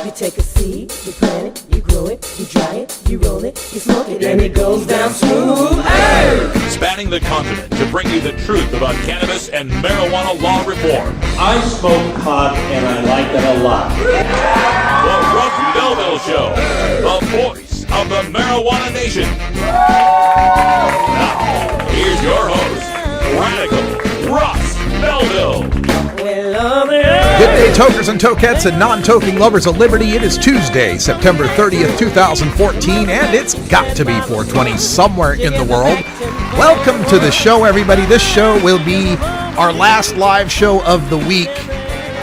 You take a seed, you plant it, you grow it, you dry it, you roll it, you smoke it, and it goes down smooth. Hey! Spanning the continent to bring you the truth about cannabis and marijuana law reform. I smoke pot and I like it a lot. The Russ Belville Show, the voice of the marijuana nation. Now, here's your host, Radical Russ Belville. Good day, tokers and tokettes and non-toking lovers of liberty. It is Tuesday, September 30th, 2014, and it's got to be 420 somewhere in the world. Welcome to the show, everybody. This show will be our last live show of the week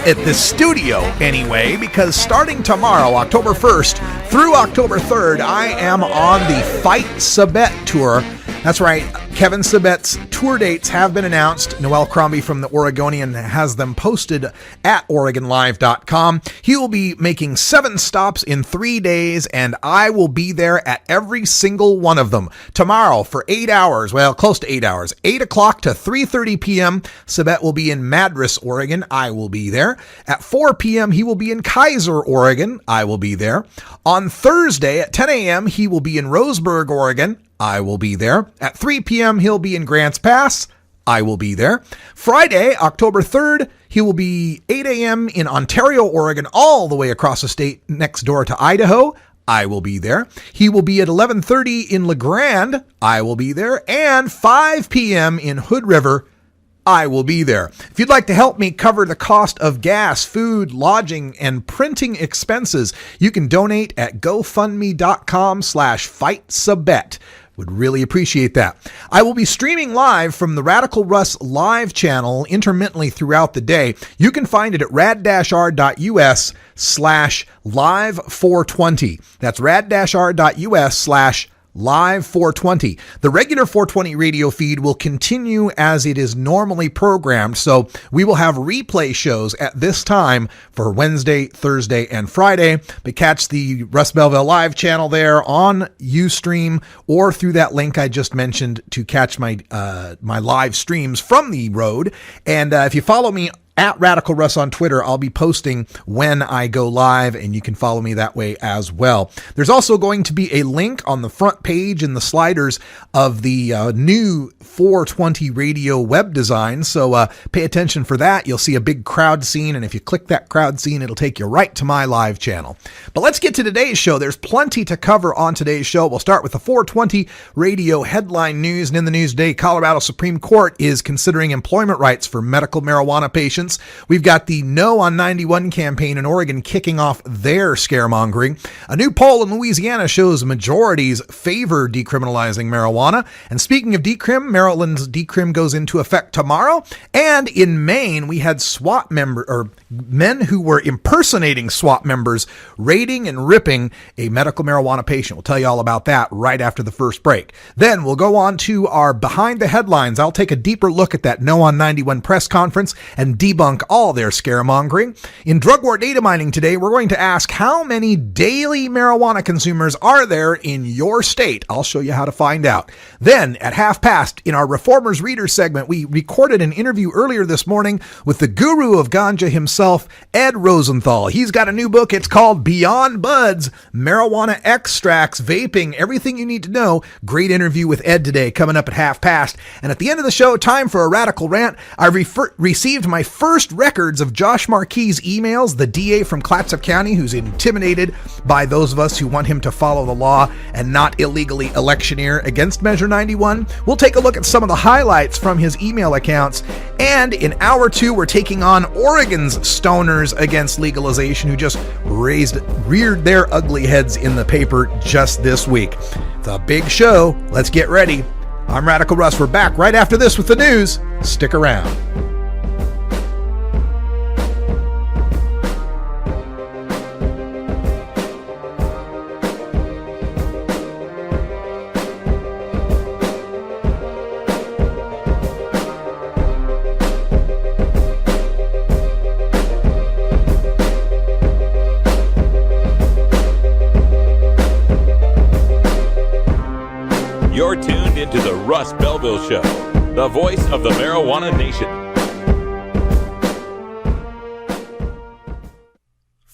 at the studio, anyway, because starting tomorrow, October 1st through October 3rd, I am on the Fight Sabet tour. That's right, Kevin Sabet's tour dates have been announced. Noel Crombie from the Oregonian has them posted at OregonLive.com. He will be making 7 stops in 3 days, and I will be there at every single one of them. Tomorrow for 8 hours, well, close to 8 hours, 8 o'clock to 3:30 p.m., Sabet will be in Madras, Oregon. I will be there. At 4 p.m., he will be in Kaiser, Oregon. I will be there. On Thursday at 10 a.m., he will be in Roseburg, Oregon. I will be there. At 3 p.m., he'll be in Grants Pass. I will be there. Friday, October 3rd, he will be 8 a.m. in Ontario, Oregon, all the way across the state next door to Idaho. I will be there. He will be at 11:30 in La Grande. I will be there. And 5 p.m. in Hood River. I will be there. If you'd like to help me cover the cost of gas, food, lodging, and printing expenses, you can donate at GoFundMe.com/FightSabet. Would really appreciate that. I will be streaming live from the Radical Russ live channel intermittently throughout the day. You can find it at rad-r.us/live420. That's rad-r.us/Live 420. The regular 420 radio feed will continue as it is normally programmed, so we will have replay shows at this time for Wednesday, Thursday, and Friday. But catch the Russ Belville live channel there on Ustream or through that link I just mentioned to catch my live streams from the road. And if you follow me at Radical Russ on Twitter, I'll be posting when I go live, and you can follow me that way as well. There's also going to be a link on the front page in the sliders of the new 420 radio web design, so pay attention for that. You'll see a big crowd scene, and if you click that crowd scene, it'll take you right to my live channel. But let's get to today's show. There's plenty to cover on today's show. We'll start with the 420 radio headline news, and in the news today, Colorado Supreme Court is considering employment rights for medical marijuana patients. We've got the No on 91 campaign in Oregon kicking off their scaremongering. A new poll in Louisiana shows majorities favor decriminalizing marijuana. And speaking of decrim, Maryland's decrim goes into effect tomorrow. And in Maine, we had men who were impersonating SWAT members raiding and ripping a medical marijuana patient. We'll tell you all about that right after the first break. Then we'll go on to our Behind the Headlines. I'll take a deeper look at that No on 91 press conference and debunk all their scaremongering. In Drug War Data Mining today, we're going to ask how many daily marijuana consumers are there in your state? I'll show you how to find out. Then at 1:30 in our Reformers Reader segment, we recorded an interview earlier this morning with the guru of Ganja himself, Ed Rosenthal. He's got a new book. It's called Beyond Buds, Marijuana Extracts, Vaping, Everything You Need to Know. Great interview with Ed today coming up at 1:30. And at the end of the show, time for a radical rant. I received my first records of Josh Marquis' emails, the DA from Clatsop County, who's intimidated by those of us who want him to follow the law and not illegally electioneer against Measure 91. We'll take a look at some of the highlights from his email accounts. And in hour 2, we're taking on Oregon's stoners against legalization, who just reared their ugly heads in the paper just this week. It's a big show. Let's get ready. I'm Radical Russ. We're back right after this with the news. Stick around. You're tuned into the Russ Belville Show, the voice of the marijuana nation.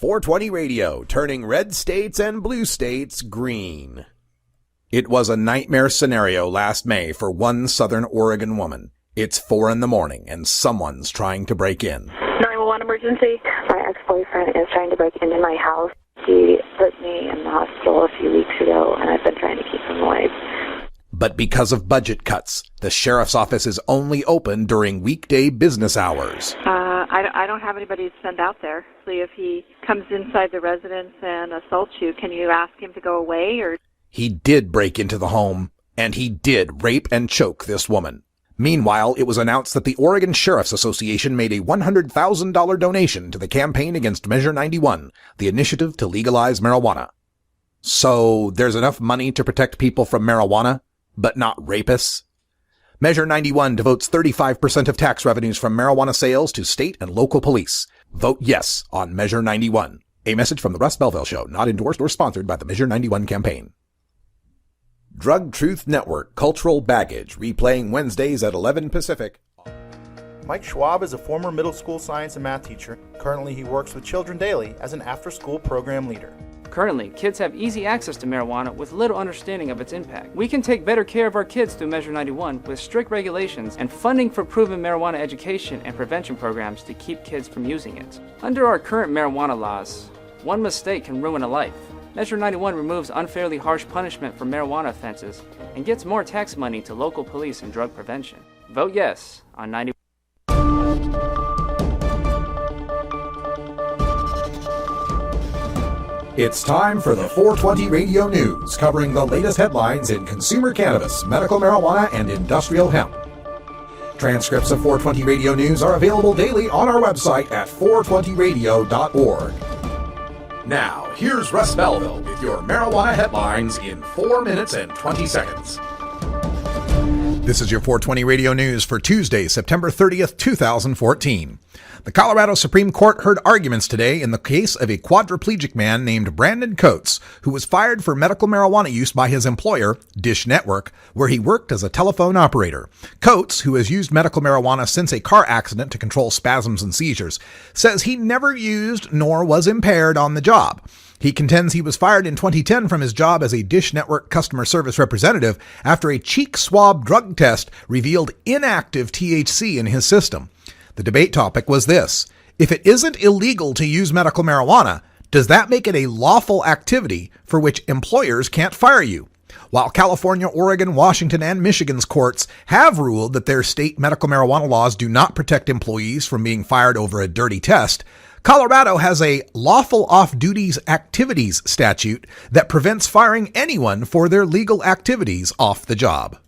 420 Radio, turning red states and blue states green. It was a nightmare scenario last May for one Southern Oregon woman. It's 4 a.m, and someone's trying to break in. 911 emergency. My ex-boyfriend is trying to break into my house. He put me in the hospital a few weeks ago, and I've been trying to keep him away. But because of budget cuts, the sheriff's office is only open during weekday business hours. I don't have anybody to send out there. So if he comes inside the residence and assaults you, can you ask him to go away? Or he did break into the home, and he did rape and choke this woman. Meanwhile, it was announced that the Oregon Sheriff's Association made a $100,000 donation to the campaign against Measure 91, the initiative to legalize marijuana. So there's enough money to protect people from marijuana, but not rapists? Measure 91 devotes 35% of tax revenues from marijuana sales to state and local police. Vote yes on Measure 91. A message from the Russ Belville Show, not endorsed or sponsored by the Measure 91 campaign. Drug Truth Network Cultural Baggage, replaying Wednesdays at 11 Pacific. Mike Schwab is a former middle school science and math teacher. Currently, he works with Children Daily as an after-school program leader. Currently, kids have easy access to marijuana with little understanding of its impact. We can take better care of our kids through Measure 91 with strict regulations and funding for proven marijuana education and prevention programs to keep kids from using it. Under our current marijuana laws, one mistake can ruin a life. Measure 91 removes unfairly harsh punishment for marijuana offenses and gets more tax money to local police and drug prevention. Vote yes on 91. It's time for the 420 Radio News, covering the latest headlines in consumer cannabis, medical marijuana, and industrial hemp. Transcripts of 420 Radio News are available daily on our website at 420radio.org. Now, here's Russ Belville with your marijuana headlines in 4 minutes and 20 seconds. This is your 420 Radio News for Tuesday, September 30th, 2014. The Colorado Supreme Court heard arguments today in the case of a quadriplegic man named Brandon Coates, who was fired for medical marijuana use by his employer, Dish Network, where he worked as a telephone operator. Coates, who has used medical marijuana since a car accident to control spasms and seizures, says he never used nor was impaired on the job. He contends he was fired in 2010 from his job as a Dish Network customer service representative after a cheek swab drug test revealed inactive THC in his system. The debate topic was this: if it isn't illegal to use medical marijuana, does that make it a lawful activity for which employers can't fire you? While California, Oregon, Washington, and Michigan's courts have ruled that their state medical marijuana laws do not protect employees from being fired over a dirty test, Colorado has a lawful off-duties activities statute that prevents firing anyone for their legal activities off the job.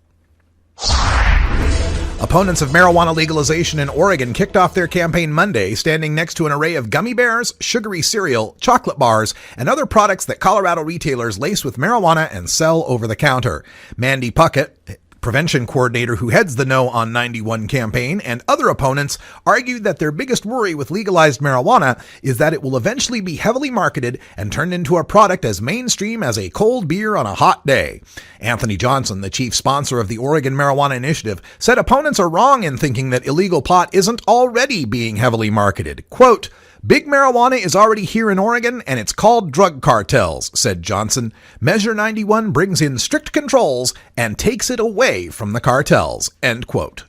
Opponents of marijuana legalization in Oregon kicked off their campaign Monday, standing next to an array of gummy bears, sugary cereal, chocolate bars, and other products that Colorado retailers lace with marijuana and sell over the counter. Mandy Puckett, prevention coordinator who heads the No on 91 campaign, and other opponents argued that their biggest worry with legalized marijuana is that it will eventually be heavily marketed and turned into a product as mainstream as a cold beer on a hot day. Anthony Johnson, the chief sponsor of the Oregon Marijuana Initiative, said opponents are wrong in thinking that illegal pot isn't already being heavily marketed. Quote, "Big marijuana is already here in Oregon, and it's called drug cartels," said Johnson. Measure 91 brings in strict controls and takes it away from the cartels. End quote.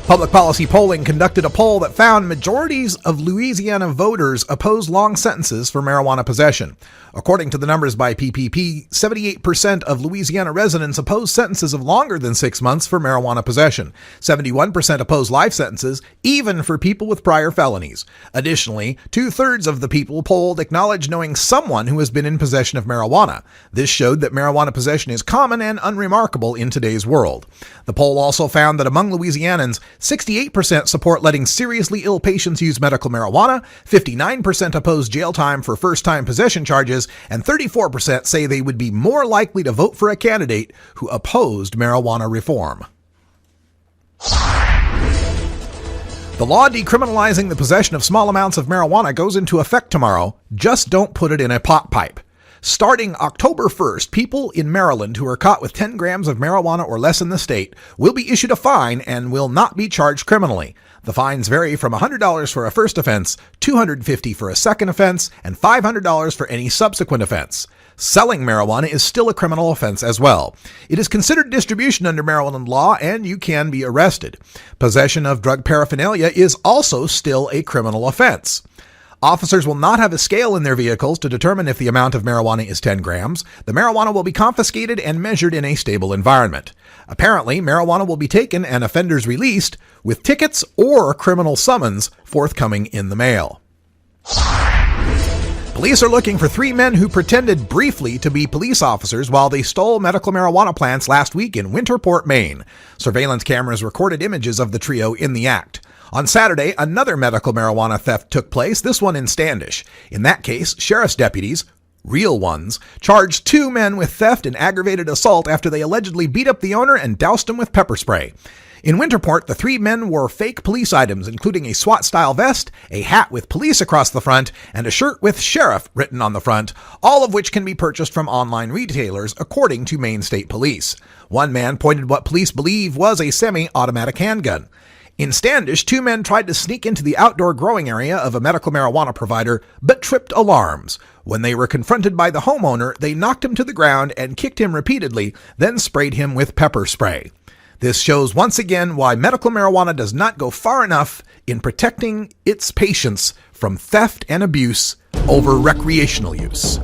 Public policy polling conducted a poll that found majorities of Louisiana voters oppose long sentences for marijuana possession. According to the numbers by PPP, 78% of Louisiana residents oppose sentences of longer than 6 months for marijuana possession. 71% oppose life sentences, even for people with prior felonies. Additionally, 2/3 of the people polled acknowledge knowing someone who has been in possession of marijuana. This showed that marijuana possession is common and unremarkable in today's world. The poll also found that among Louisianans, 68% support letting seriously ill patients use medical marijuana, 59% oppose jail time for first-time possession charges, and 34% say they would be more likely to vote for a candidate who opposed marijuana reform. The law decriminalizing the possession of small amounts of marijuana goes into effect tomorrow. Just don't put it in a pot pipe. Starting October 1st, people in Maryland who are caught with 10 grams of marijuana or less in the state will be issued a fine and will not be charged criminally. The fines vary from $100 for a first offense, $250 for a second offense, and $500 for any subsequent offense. Selling marijuana is still a criminal offense as well. It is considered distribution under Maryland law, and you can be arrested. Possession of drug paraphernalia is also still a criminal offense. Officers will not have a scale in their vehicles to determine if the amount of marijuana is 10 grams. The marijuana will be confiscated and measured in a stable environment. Apparently, marijuana will be taken and offenders released with tickets or criminal summons forthcoming in the mail. Police are looking for 3 men who pretended briefly to be police officers while they stole medical marijuana plants last week in Winterport, Maine. Surveillance cameras recorded images of the trio in the act. On Saturday, another medical marijuana theft took place, this one in Standish. In that case, sheriff's deputies, real ones, charged 2 men with theft and aggravated assault after they allegedly beat up the owner and doused him with pepper spray. In Winterport, the 3 men wore fake police items, including a SWAT-style vest, a hat with police across the front, and a shirt with sheriff written on the front, all of which can be purchased from online retailers, according to Maine State Police. One man pointed what police believe was a semi-automatic handgun. In Standish, 2 men tried to sneak into the outdoor growing area of a medical marijuana provider, but tripped alarms. When they were confronted by the homeowner, they knocked him to the ground and kicked him repeatedly, then sprayed him with pepper spray. This shows once again why medical marijuana does not go far enough in protecting its patients from theft and abuse over recreational use.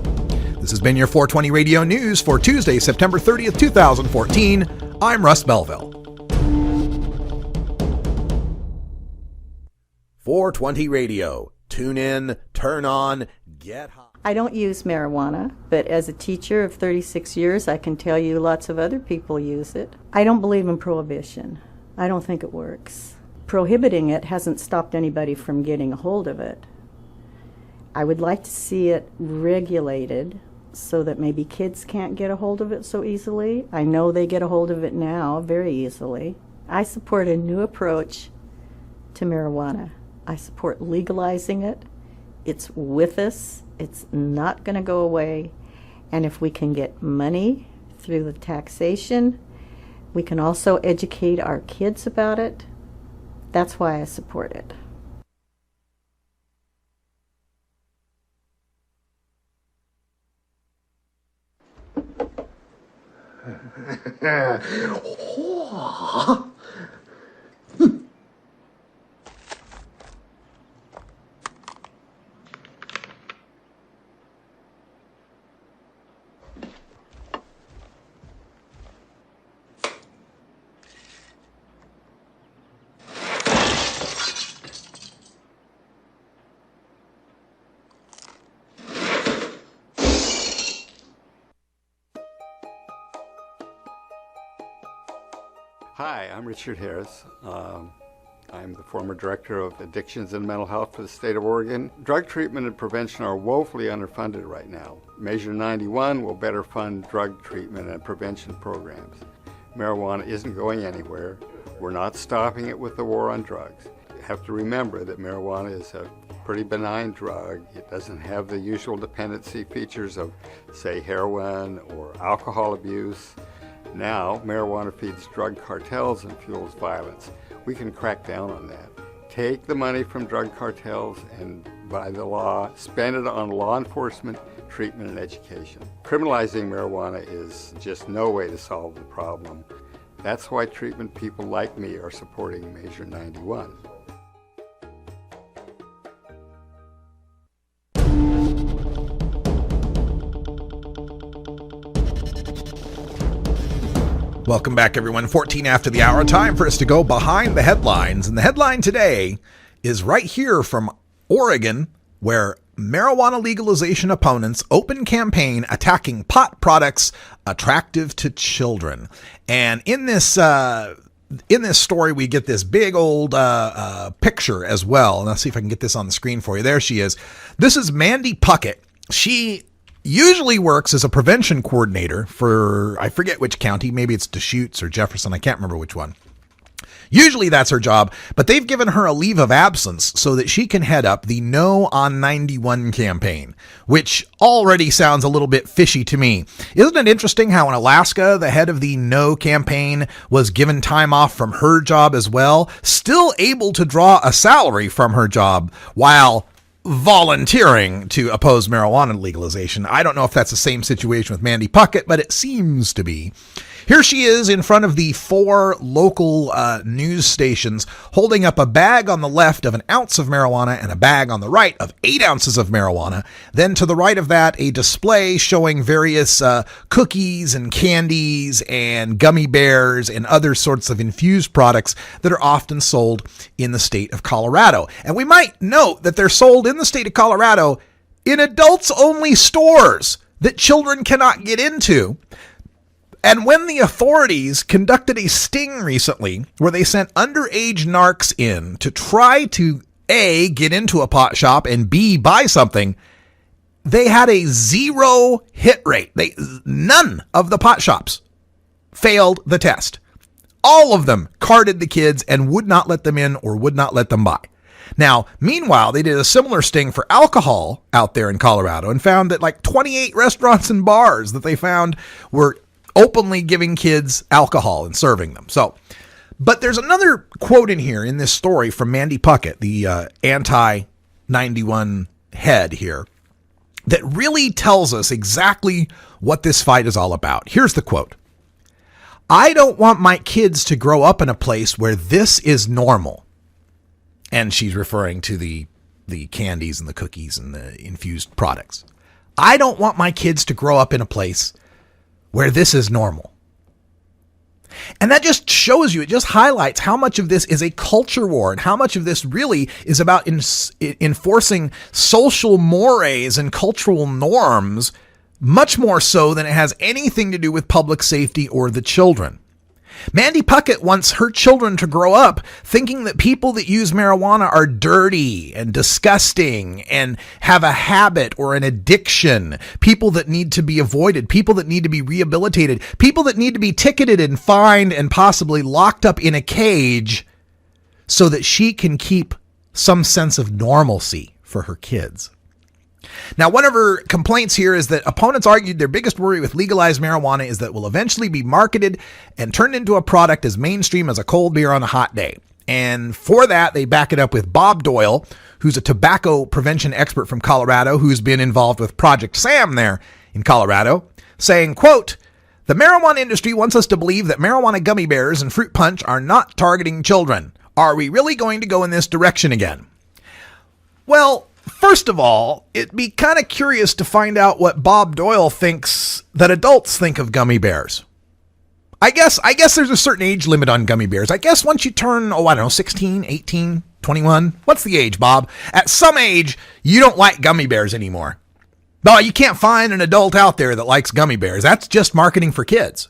This has been your 420 Radio News for Tuesday, September 30th, 2014. I'm Russ Belville. 420 Radio. Tune in, turn on, get high. I don't use marijuana, but as a teacher of 36 years, I can tell you lots of other people use it. I don't believe in prohibition. I don't think it works. Prohibiting it hasn't stopped anybody from getting a hold of it. I would like to see it regulated so that maybe kids can't get a hold of it so easily. I know they get a hold of it now very easily. I support a new approach to marijuana. I support legalizing it. It's with us. It's not going to go away. And if we can get money through the taxation, we can also educate our kids about it. That's why I support it. Hi, I'm Richard Harris. I'm the former director of addictions and mental health for the state of Oregon. Drug treatment and prevention are woefully underfunded right now. Measure 91 will better fund drug treatment and prevention programs. Marijuana isn't going anywhere. We're not stopping it with the war on drugs. You have to remember that marijuana is a pretty benign drug. It doesn't have the usual dependency features of, say, heroin or alcohol abuse. Now, marijuana feeds drug cartels and fuels violence. We can crack down on that. Take the money from drug cartels and, by the law, spend it on law enforcement, treatment, and education. Criminalizing marijuana is just no way to solve the problem. That's why treatment people like me are supporting Measure 91. Welcome back, everyone. 14 after the hour. Time for us to go behind the headlines. And the headline today is right here from Oregon, where marijuana legalization opponents open campaign attacking pot products attractive to children. And in this story, we get this big old picture as well. And let's see if I can get this on the screen for you. There she is. This is Mandy Puckett. She usually works as a prevention coordinator for, I forget which county, maybe it's Deschutes or Jefferson, I can't remember which one. Usually that's her job, but they've given her a leave of absence so that she can head up the No on 91 campaign, which already sounds a little bit fishy to me. Isn't it interesting how in Alaska, the head of the No campaign was given time off from her job as well, still able to draw a salary from her job while volunteering to oppose marijuana legalization? I don't know if that's the same situation with Mandy Puckett, but it seems to be. Here she is in front of the 4 local news stations, holding up a bag on the left of 1 ounce of marijuana and a bag on the right of 8 ounces of marijuana. Then to the right of that, a display showing various cookies and candies and gummy bears and other sorts of infused products that are often sold in the state of Colorado. And we might note that they're sold in the state of Colorado in adults-only stores that children cannot get into. And when the authorities conducted a sting recently where they sent underage narcs in to try to A, get into a pot shop, and B, buy something, they had a 0 hit rate. None of the pot shops failed the test. All of them carded the kids and would not let them in or would not let them buy. Now, meanwhile, they did a similar sting for alcohol out there in Colorado and found that like 28 restaurants and bars that they found were openly giving kids alcohol and serving them. But there's another quote in here in this story from Mandy Puckett, the anti-91 head here, that really tells us exactly what this fight is all about. Here's the quote. "I don't want my kids to grow up in a place where this is normal." And she's referring to the candies and the cookies and the infused products. "I don't want my kids to grow up in a place where this is normal." And that just shows you, it just highlights how much of this is a culture war and how much of this really is about enforcing social mores and cultural norms, much more so than it has anything to do with public safety or the children. Mandy Puckett wants her children to grow up thinking that people that use marijuana are dirty and disgusting and have a habit or an addiction, people that need to be avoided, people that need to be rehabilitated, people that need to be ticketed and fined and possibly locked up in a cage so that she can keep some sense of normalcy for her kids. Now, one of her complaints here is that opponents argued their biggest worry with legalized marijuana is that it will eventually be marketed and turned into a product as mainstream as a cold beer on a hot day. And for that, they back it up with Bob Doyle, who's a tobacco prevention expert from Colorado, who's been involved with Project Sam there in Colorado, saying, quote, "The marijuana industry wants us to believe that marijuana gummy bears and fruit punch are not targeting children. Are we really going to go in this direction again?" Well, first of all, it'd be kind of curious to find out what Bob Doyle thinks that adults think of gummy bears. I guess there's a certain age limit on gummy bears. I guess once you turn, 16, 18, 21. What's the age, Bob? At some age, you don't like gummy bears anymore. No, you can't find an adult out there that likes gummy bears. That's just marketing for kids.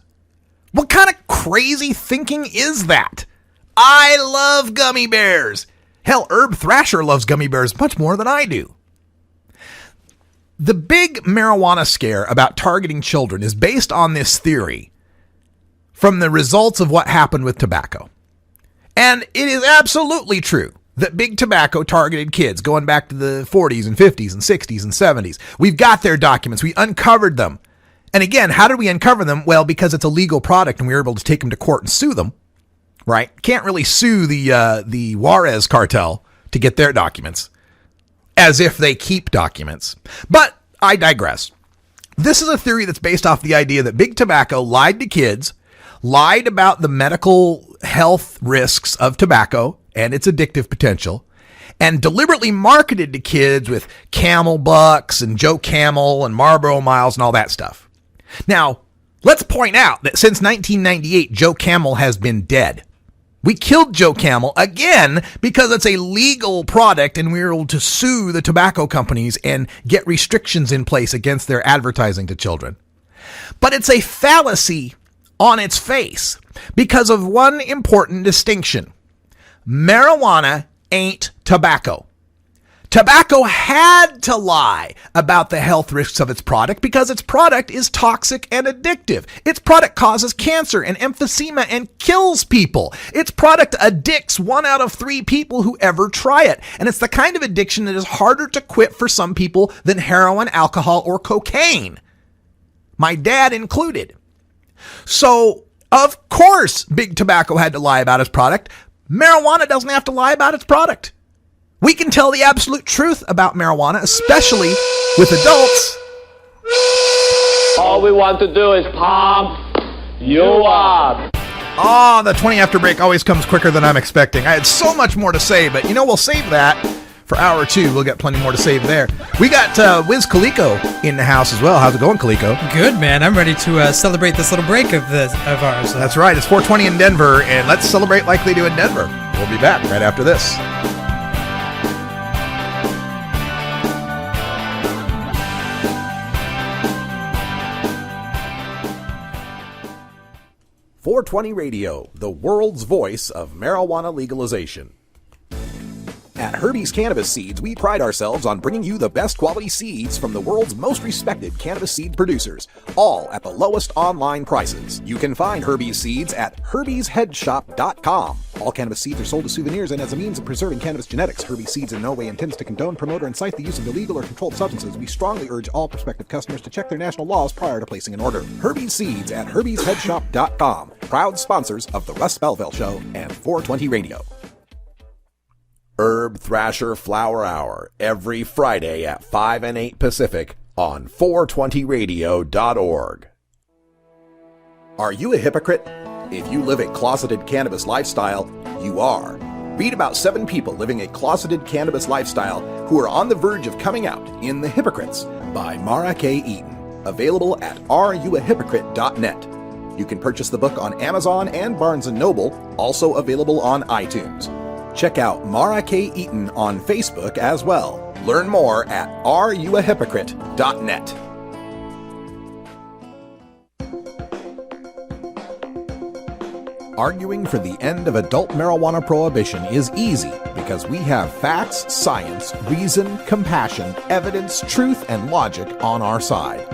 What kind of crazy thinking is that? I love gummy bears. Hell, Herb Thrasher loves gummy bears much more than I do. The big marijuana scare about targeting children is based on this theory from the results of what happened with tobacco. And it is absolutely true that big tobacco targeted kids going back to the 40s and 50s and 60s and 70s. We've got their documents. We uncovered them. And again, how did we uncover them? Well, because it's a legal product and we were able to take them to court and sue them. Right? Can't really sue the Juarez cartel to get their documents, as if they keep documents. But I digress. This is a theory that's based off the idea that big tobacco lied to kids, lied about the medical health risks of tobacco and its addictive potential, and deliberately marketed to kids with Camel Bucks and Joe Camel and Marlboro Miles and all that stuff. Now, let's point out that since 1998, Joe Camel has been dead. We killed Joe Camel again because it's a legal product and we were able to sue the tobacco companies and get restrictions in place against their advertising to children. But it's a fallacy on its face because of one important distinction. Marijuana ain't tobacco. Tobacco had to lie about the health risks of its product because its product is toxic and addictive. Its product causes cancer and emphysema and kills people. Its product addicts 1 out of 3 people who ever try it. And it's the kind of addiction that is harder to quit for some people than heroin, alcohol, or cocaine. My dad included. So, of course, Big Tobacco had to lie about its product. Marijuana doesn't have to lie about its product. We can tell the absolute truth about marijuana, especially with adults. All we want to do is pump you up. Oh, the 20 after break always comes quicker than I'm expecting. I had so much more to say, but we'll save that for hour 2. We'll get plenty more to save there. We got Wiz Kaliko in the house as well. How's it going, Kaliko? Good, man. I'm ready to celebrate this little break of ours. That's right. It's 4:20 in Denver, and let's celebrate like they do in Denver. We'll be back right after this. .420 Radio, the world's voice of marijuana legalization. At Herbie's Cannabis Seeds, we pride ourselves on bringing you the best quality seeds from the world's most respected cannabis seed producers, all at the lowest online prices. You can find Herbie's Seeds at herbiesheadshop.com. All cannabis seeds are sold as souvenirs and as a means of preserving cannabis genetics. Herbie's Seeds in no way intends to condone, promote, or incite the use of illegal or controlled substances. We strongly urge all prospective customers to check their national laws prior to placing an order. Herbie's Seeds at herbiesheadshop.com. Proud sponsors of the Russ Belville Show and 420 Radio. Herb Thrasher Flower Hour every Friday at 5 and 8 Pacific on 420radio.org. Are you a hypocrite? If you live a closeted cannabis lifestyle, you are. Read about 7 people living a closeted cannabis lifestyle who are on the verge of coming out in The Hypocrites by Mara K. Eaton. Available at areyouahypocrite.net. You can purchase the book on Amazon and Barnes & Noble, also available on iTunes. Check out Mara K. Eaton on Facebook as well. Learn more at areyouahypocrite.net. Arguing for the end of adult marijuana prohibition is easy because we have facts, science, reason, compassion, evidence, truth, and logic on our side.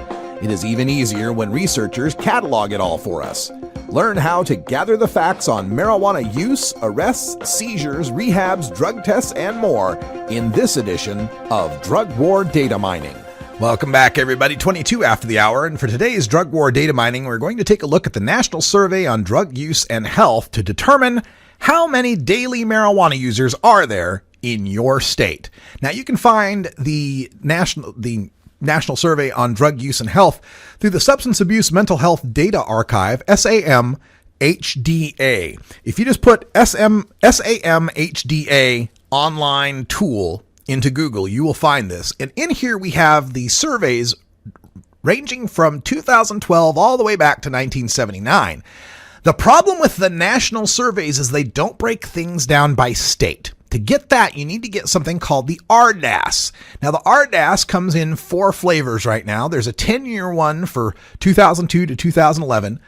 It is even easier when researchers catalog it all for us. Learn how to gather the facts on marijuana use, arrests, seizures, rehabs, drug tests, and more in this edition of Drug War Data Mining. Welcome back, everybody. 22 after the hour, and for today's Drug War Data Mining, we're going to take a look at the National Survey on Drug Use and Health to determine how many daily marijuana users are there in your state. Now, you can find the National Survey on Drug Use and Health through the Substance Abuse Mental Health Data Archive, SAM HDA. If you just put SAM HDA online tool into Google, you will find this. And in here we have the surveys ranging from 2012 all the way back to 1979. The problem with the national surveys is they don't break things down by state. To get that, you need to get something called the RDAS. Now, the RDAS comes in 4 flavors right now. There's a 10-year one for 2002 to 2011,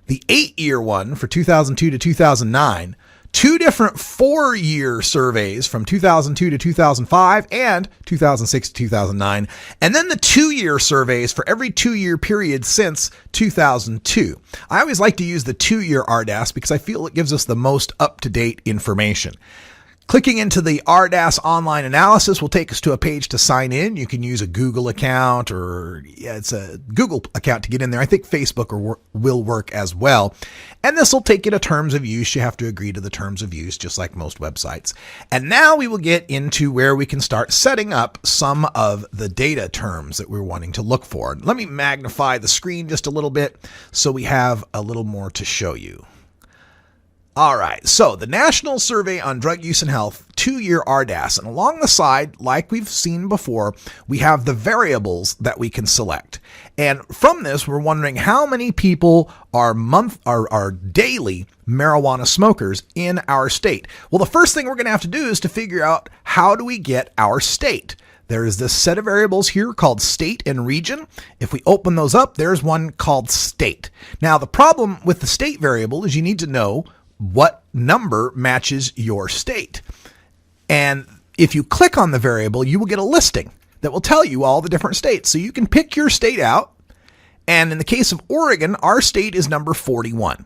the 8-year one for 2002 to 2009, 2 different 4-year surveys from 2002 to 2005 and 2006 to 2009, and then the 2-year surveys for every 2-year period since 2002. I always like to use the 2-year RDAS because I feel it gives us the most up-to-date information. Clicking into the RDAS online analysis will take us to a page to sign in. You can use a Google account it's a Google account to get in there. I think Facebook will work as well. And this will take you to terms of use. You have to agree to the terms of use, just like most websites. And now we will get into where we can start setting up some of the data terms that we're wanting to look for. Let me magnify the screen just a little bit so we have a little more to show you. All right, so the National Survey on Drug Use and Health, 2-year RDAS, and along the side, like we've seen before, we have the variables that we can select. And from this, we're wondering how many people are daily marijuana smokers in our state. Well, the first thing we're going to have to do is to figure out how do we get our state. There is this set of variables here called state and region. If we open those up, there's one called state. Now, the problem with the state variable is you need to know what number matches your state. And if you click on the variable, you will get a listing that will tell you all the different states. So you can pick your state out. And in the case of Oregon, our state is number 41.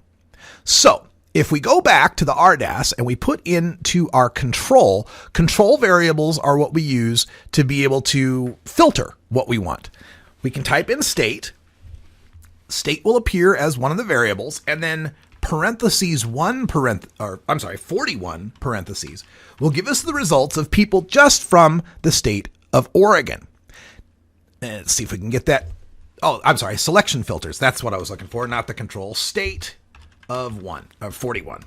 So if we go back to the RDAS and we put into our control variables are what we use to be able to filter what we want. We can type in state. State will appear as one of the variables, and then 41 parentheses will give us the results of people just from the state of Oregon. And let's see if we can get that. Oh, I'm sorry, selection filters. That's what I was looking for, not the control. State of 41.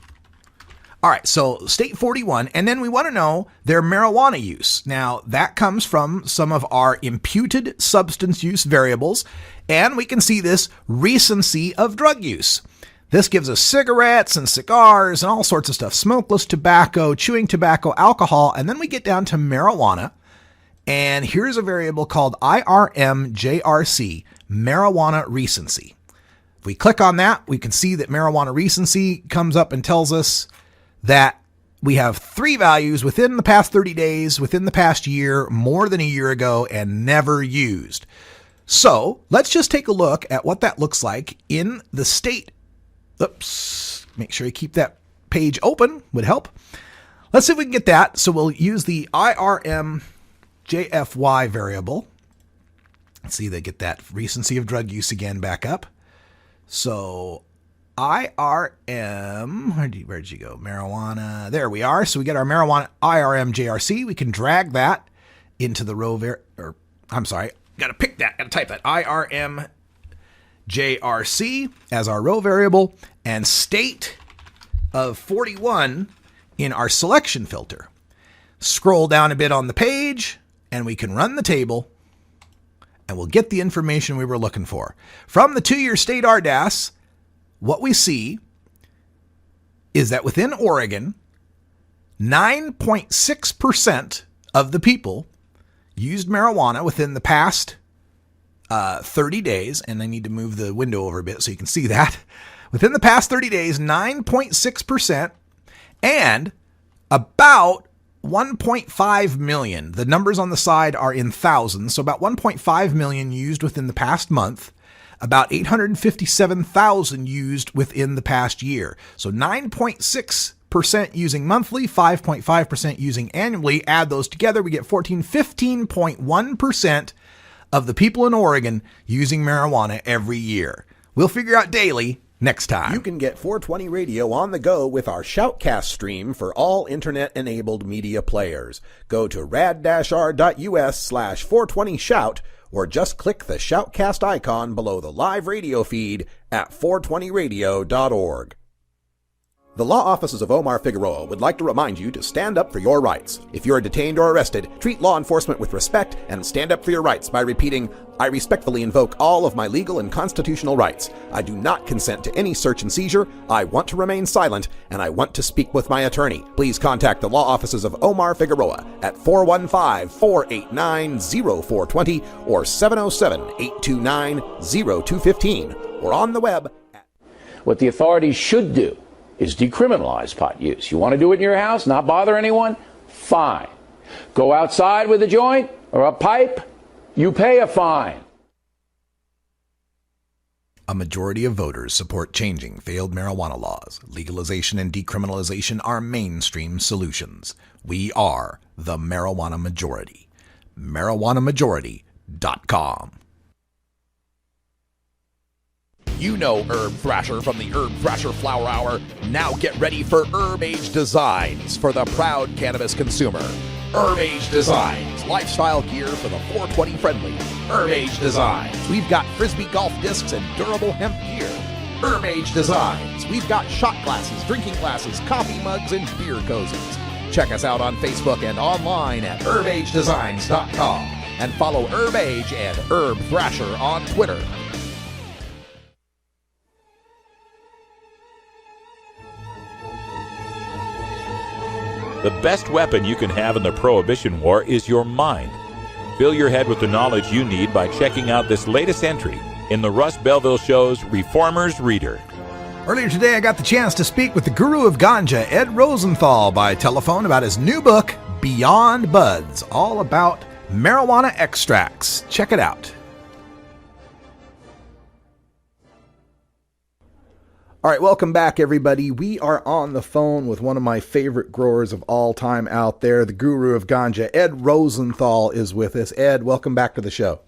All right, so state 41, and then we want to know their marijuana use. Now, that comes from some of our imputed substance use variables, and we can see this recency of drug use. This gives us cigarettes and cigars and all sorts of stuff, smokeless tobacco, chewing tobacco, alcohol, and then we get down to marijuana, and here's a variable called IRMJRC, marijuana recency. If we click on that, we can see that marijuana recency comes up and tells us that we have 3 values within the past 30 days, within the past year, more than a year ago, and never used. So let's just take a look at what that looks like in the state. Oops, make sure you keep that page open, would help. Let's see if we can get that. So we'll use the IRMJFY variable. Let's see, they get that recency of drug use again back up. So IRM, where'd you go? Marijuana, there we are. So we get our marijuana IRMJRC. We can drag that into the row got to pick that, got to type that. IRMJRC as our row variable, and state of 41 in our selection filter. Scroll down a bit on the page, and we can run the table, and we'll get the information we were looking for. From the 2-year state RDAS, what we see is that within Oregon, 9.6% of the people used marijuana within the past 30 days. And I need to move the window over a bit so you can see that. Within the past 30 days, 9.6%, and about 1.5 million. The numbers on the side are in thousands. So about 1.5 million used within the past month. About 857,000 used within the past year. So 9.6% using monthly, 5.5% using annually. Add those together, we get 15.1% of the people in Oregon using marijuana every year. We'll figure out daily next time. You can get 420 Radio on the go with our Shoutcast stream for all internet-enabled media players. Go to rad-r.us/420shout or just click the Shoutcast icon below the live radio feed at 420radio.org. The law offices of Omar Figueroa would like to remind you to stand up for your rights. If you're detained or arrested, treat law enforcement with respect and stand up for your rights by repeating, "I respectfully invoke all of my legal and constitutional rights. I do not consent to any search and seizure. I want to remain silent, and I want to speak with my attorney." Please contact the law offices of Omar Figueroa at 415-489-0420 or 707-829-0215 or on the web at... What the authorities should do is decriminalize pot use. You want to do it in your house, not bother anyone? Fine. Go outside with a joint or a pipe, you pay a fine. A majority of voters support changing failed marijuana laws. Legalization and decriminalization are mainstream solutions. We are the marijuana majority. MarijuanaMajority.com. You know Herb Thrasher from the Herb Thrasher Flower Hour. Now get ready for Herb Age Designs for the proud cannabis consumer. Herb Age Designs, lifestyle gear for the 420 friendly. Herb Age Designs. We've got Frisbee golf discs and durable hemp gear. Herb Age Designs. We've got shot glasses, drinking glasses, coffee mugs, and beer cozies. Check us out on Facebook and online at herbagedesigns.com. And follow Herb Age and Herb Thrasher on Twitter. The best weapon you can have in the Prohibition War is your mind. Fill your head with the knowledge you need by checking out this latest entry in the Russ Belville Show's Reformer's Reader. Earlier today, I got the chance to speak with the guru of Ganja, Ed Rosenthal, by telephone about his new book, Beyond Buds, all about marijuana extracts. Check it out. All right, welcome back, everybody. We are on the phone with one of my favorite growers of all time out there, the guru of Ganja. Ed Rosenthal is with us. Ed, welcome back to the show.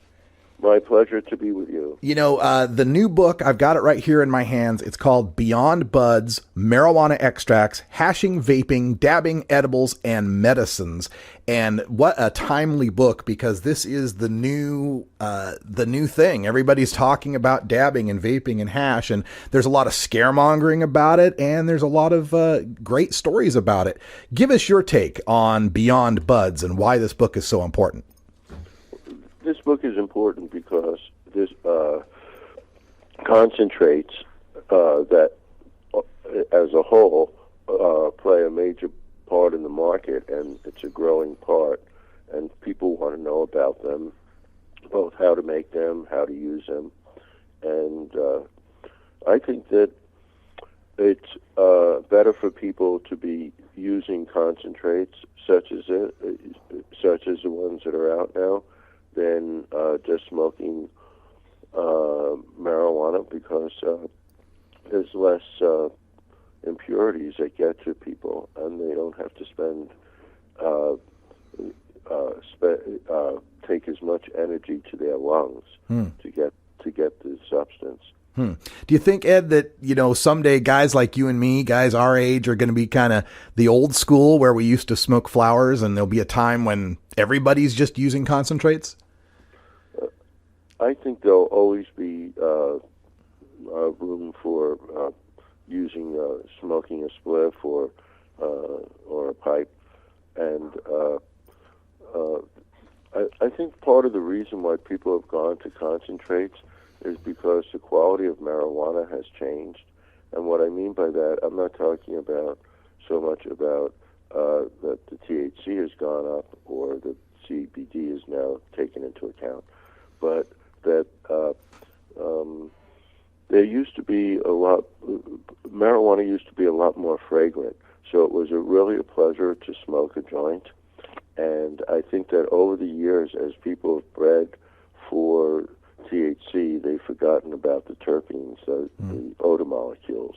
My pleasure to be with you. You know, the new book, I've got it right here in my hands. It's called Beyond Buds, Marijuana Extracts, Hashing, Vaping, Dabbing, Edibles, and Medicines. And what a timely book, because this is the new thing. Everybody's talking about dabbing and vaping and hash, and there's a lot of scaremongering about it, and there's a lot of great stories about it. Give us your take on Beyond Buds and why this book is so important. This book is important because this concentrates that, as a whole, play a major part in the market, and it's a growing part, and people want to know about them, both how to make them, how to use them, and I think that it's better for people to be using concentrates such as the ones that are out now, than just smoking marijuana, because there's less impurities that get to people, and they don't have to take as much energy to their lungs to get the substance. Do you think, Ed, that, you know, someday guys like you and me, guys our age, are going to be kind of the old school where we used to smoke flowers, and there'll be a time when everybody's just using concentrates? I think there'll always be room for smoking a spliff or a pipe, and I think part of the reason why people have gone to concentrates is because the quality of marijuana has changed. And what I mean by that, I'm not talking about so much about that the THC has gone up or the CBD is now taken into account, but that there used to be marijuana used to be a lot more fragrant, so it was really a pleasure to smoke a joint. And I think that over the years, as people have bred for THC, they've forgotten about the terpenes, the odor molecules.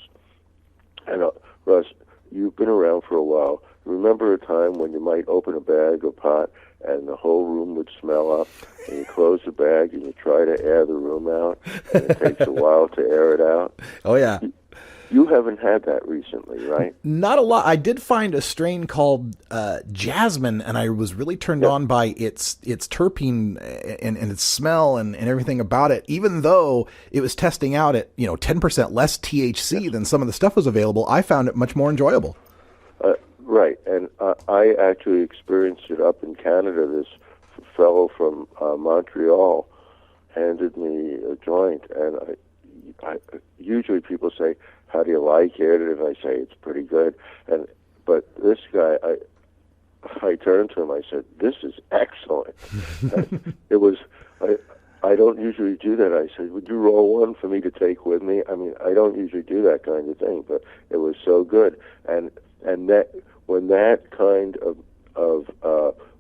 And Russ, you've been around for a while. Remember a time when you might open a bag of pot and the whole room would smell up, and you close the bag and you try to air the room out, and it takes a while to air it out? Oh, yeah. You haven't had that recently, right? Not a lot. I did find a strain called Jasmine, and I was really turned on by its terpene and its smell and everything about it. Even though it was testing out at 10% less THC than some of the stuff was available, I found it much more enjoyable. Right, and I actually experienced it up in Canada. This fellow from Montreal handed me a joint, and I usually people say, "How do you like it?" And I say, "It's pretty good." But this guy, I turned to him. I said, "This is excellent." It was. I don't usually do that. I said, "Would you roll one for me to take with me?" I mean, I don't usually do that kind of thing, but it was so good. And that when that kind of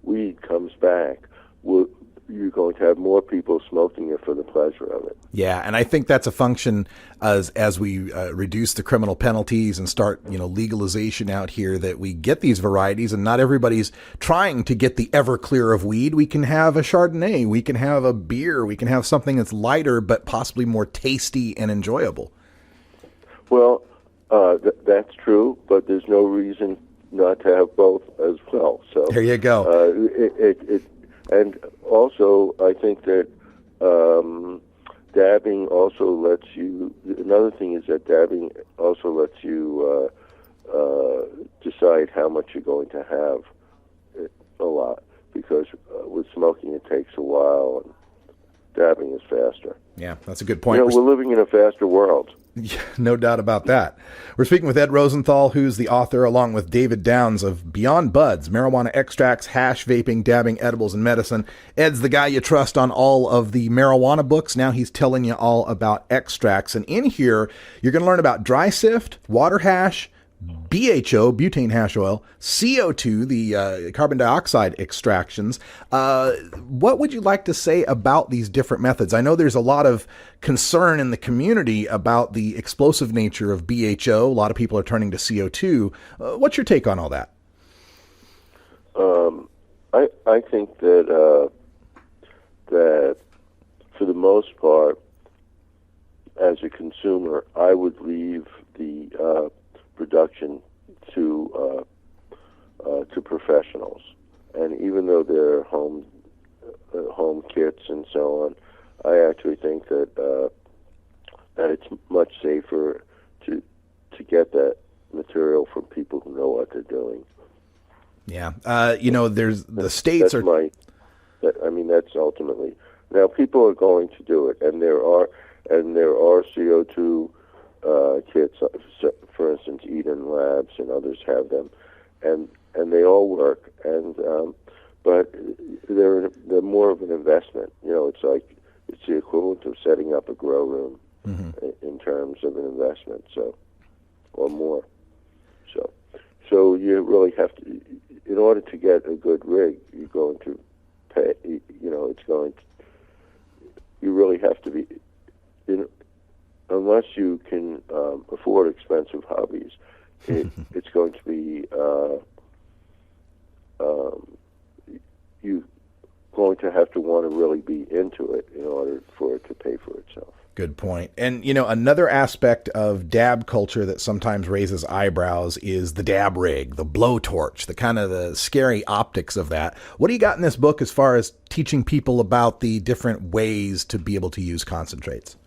weed comes back, you're going to have more people smoking it for the pleasure of it. Yeah, and I think that's a function as we reduce the criminal penalties and start, legalization out here, that we get these varieties, and not everybody's trying to get the Everclear of weed. We can have a Chardonnay, we can have a beer, we can have something that's lighter but possibly more tasty and enjoyable. Well, that's true, but there's no reason not to have both as well. So there you go. And also, I think that dabbing also lets you. Another thing is that dabbing also lets you decide how much you're going to have a lot, because with smoking it takes a while, and dabbing is faster. Yeah, that's a good point. We're living in a faster world. Yeah, no doubt about that. We're speaking with Ed Rosenthal, who's the author, along with David Downs, of Beyond Buds, Marijuana Extracts, Hash, Vaping, Dabbing, Edibles, and Medicine. Ed's the guy you trust on all of the marijuana books. Now he's telling you all about extracts. And in here, you're going to learn about dry sift, water hash, BHO, butane hash oil, CO2, the carbon dioxide extractions. What would you like to say about these different methods? I know there's a lot of concern in the community about the explosive nature of BHO. A lot of people are turning to CO2. What's your take on all that? I think that that for the most part, as a consumer, I would leave the production to professionals. And even though they're home kits and so on, I actually think that that it's much safer to get that material from people who know what they're doing. Yeah, there's the states that's are. That's ultimately. Now people are going to do it, and there are CO2 kits. For instance, Eden Labs and others have them, and they all work. And but they're more of an investment. It's like it's the equivalent of setting up a grow room in terms of an investment. Or more. So you really have to, in order to get a good rig, you're going to pay. You really have to be, unless you can afford expensive hobbies, it's going to be you going to have to want to really be into it in order for it to pay for itself. Good point. And, another aspect of dab culture that sometimes raises eyebrows is the dab rig, the blowtorch, the kind of the scary optics of that. What do you got in this book as far as teaching people about the different ways to be able to use concentrates?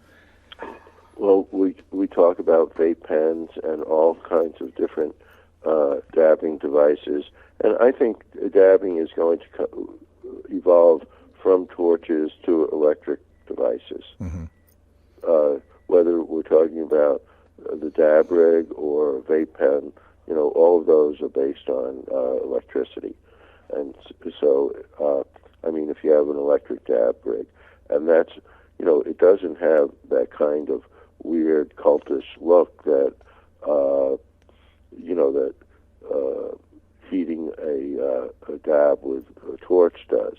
Well, we talk about vape pens and all kinds of different dabbing devices. And I think dabbing is going to evolve from torches to electric devices. Mm-hmm. Whether we're talking about the dab rig or a vape pen, all of those are based on electricity. And so, if you have an electric dab rig, and that's, it doesn't have that kind of weird cultish look that, heating a dab with a torch does.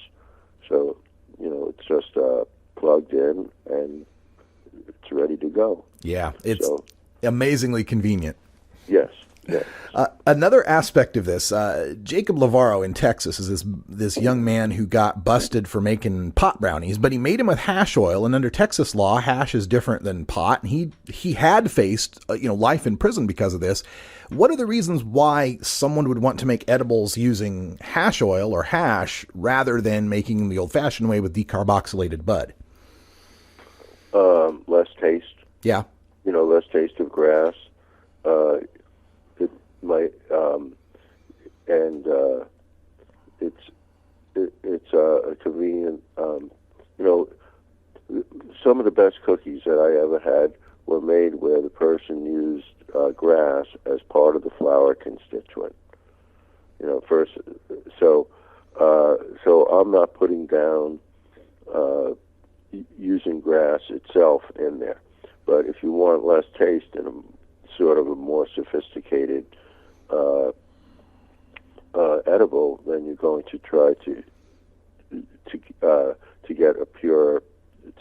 So, it's just plugged in and it's ready to go. Yeah, it's amazingly convenient. Yes. Another aspect of this, Jacob Lavaro in Texas is this young man who got busted for making pot brownies, but he made them with hash oil, and under Texas law, hash is different than pot, and he had faced life in prison because of this. What are the reasons why someone would want to make edibles using hash oil or hash rather than making the old-fashioned way with decarboxylated bud? Less taste. Yeah. Less taste of grass. It might, and it's a convenient. Some of the best cookies that I ever had were made where the person used grass as part of the flour constituent. First, so I'm not putting down using grass itself in there. But if you want less taste and a sort of a more sophisticated edible, then you're going to try to get a pure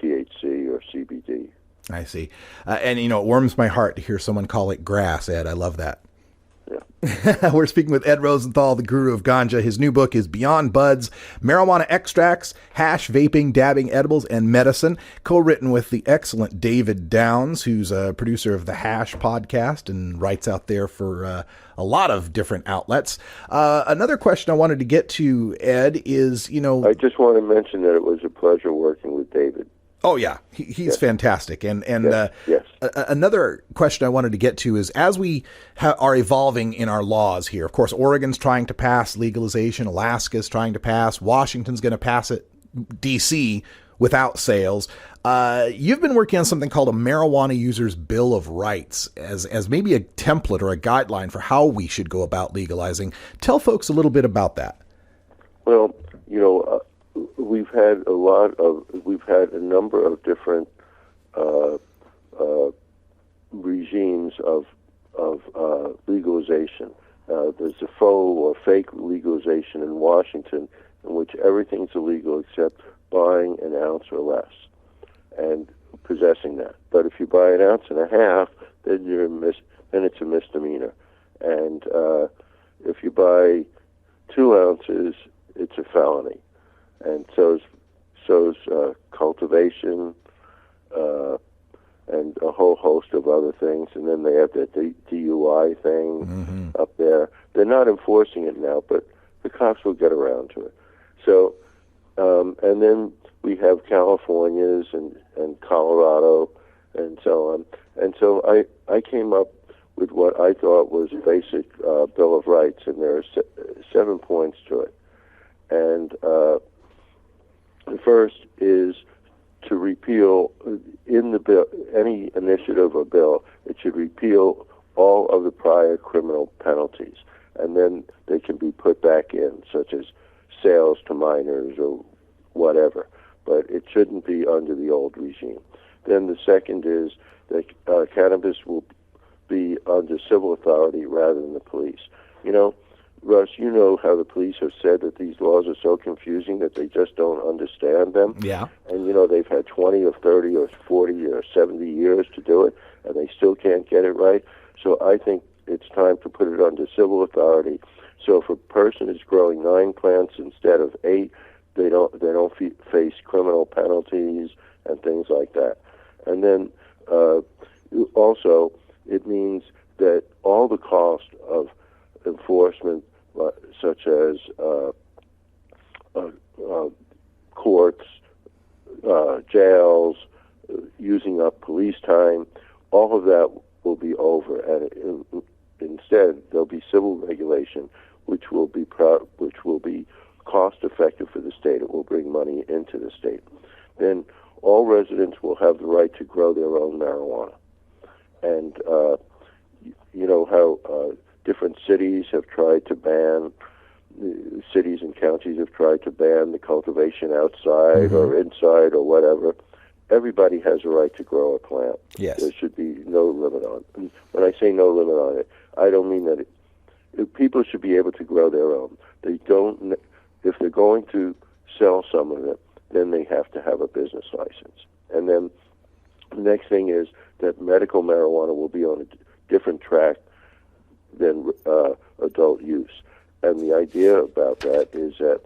THC or CBD. I see. And, it warms my heart to hear someone call it grass, Ed. I love that. Yeah. We're speaking with Ed Rosenthal, the guru of Ganja. His new book is Beyond Buds, Marijuana Extracts, Hash, Vaping, Dabbing, Edibles, and Medicine, co-written with the excellent David Downs, who's a producer of the Hash podcast and writes out there for a lot of different outlets. Another question I wanted to get to, Ed, is, I just want to mention that it was a pleasure working with David. Oh, yeah. He's fantastic. And yes. Another question I wanted to get to is, as we are evolving in our laws here, of course, Oregon's trying to pass legalization, Alaska's trying to pass, Washington's going to pass it, D.C. without sales. You've been working on something called a Marijuana User's Bill of Rights as maybe a template or a guideline for how we should go about legalizing. Tell folks a little bit about that. Well, we've had a number of different regimes of legalization. There's a faux or fake legalization in Washington in which everything's illegal except buying an ounce or less and possessing that. But if you buy an ounce and a half, then then it's a misdemeanor. And if you buy 2 ounces, it's a felony. And so's cultivation and a whole host of other things. And then they have that DUI thing up there. They're not enforcing it now, but the cops will get around to it. So, and then we have California's and Colorado and so on. And so I came up with what I thought was a basic Bill of Rights, and there are 7 points to it. And the first is to repeal, in the bill, any initiative or bill, it should repeal all of the prior criminal penalties, and then they can be put back in, such as sales to minors or whatever, but it shouldn't be under the old regime. Then the second is that cannabis will be under civil authority rather than the police. You know, Russ, you know how the police have said that these laws are so confusing that they just don't understand them. Yeah. And, you know, they've had 20 or 30 or 40 or 70 years to do it, and they still can't get it right. So I think it's time to put it under civil authority. So if a person is growing 9 plants instead of 8, they don't face criminal penalties and things like that. And then also it means that all the cost of enforcement, such as courts, jails, using up police time, all of that will be over, and instead there'll be civil regulation, which will be cost effective for the state. It will bring money into the state. Then all residents will have the right to grow their own marijuana, and you know how different cities have tried to ban. Cities and counties have tried to ban the cultivation outside or inside or whatever. Everybody has a right to grow a plant. Yes. There should be no limit on it. When I say no limit on it, I don't mean that people should be able to grow their own. They don't. If they're going to sell some of it, then they have to have a business license. And then the next thing is that medical marijuana will be on a different track than adult use. And the idea about that is that